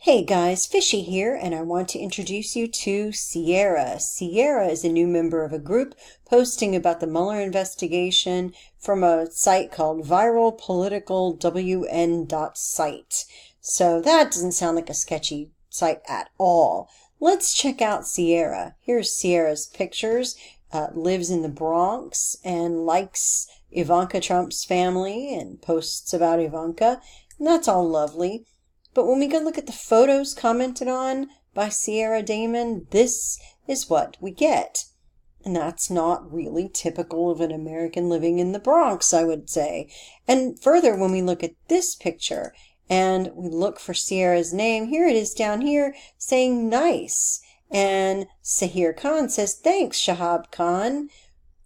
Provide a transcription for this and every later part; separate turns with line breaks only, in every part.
Hey guys, Fishy here, and I want to introduce you to Sierra. Sierra is a new member of a group posting about the Mueller investigation from a site called viralpoliticalwn.site. So that doesn't sound like a sketchy site at all. Let's check out Sierra. Here's Sierra's pictures. Lives in the Bronx and likes Ivanka Trump's family and posts about Ivanka. And that's all lovely. But when we go look at the photos commented on by Sierra Damon, this is what we get. And that's not really typical of an American living in the Bronx, I would say. And further, when we look at this picture and we look for Sierra's name, here it is down here saying nice. And Sahir Khan says, thanks, Shahab Khan.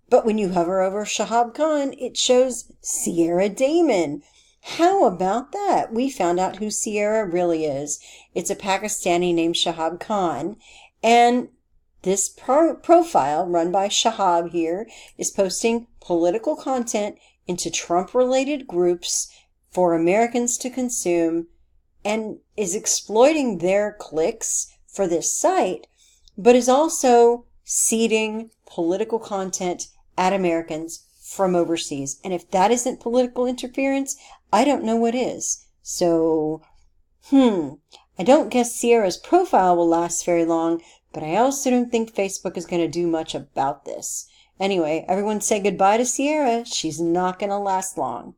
But when you hover over Shahab Khan, it shows Sierra Damon. How about that? We found out who Sierra really is. It's a Pakistani named Shahab Khan. And this profile run by Shahab here is posting political content into Trump-related groups for Americans to consume and is exploiting their clicks for this site, but is also seeding political content at Americans from overseas. And if that isn't political interference, I don't know what is. So, I don't guess Sierra's profile will last very long, but I also don't think Facebook is going to do much about this. Anyway, everyone say goodbye to Sierra. She's not going to last long.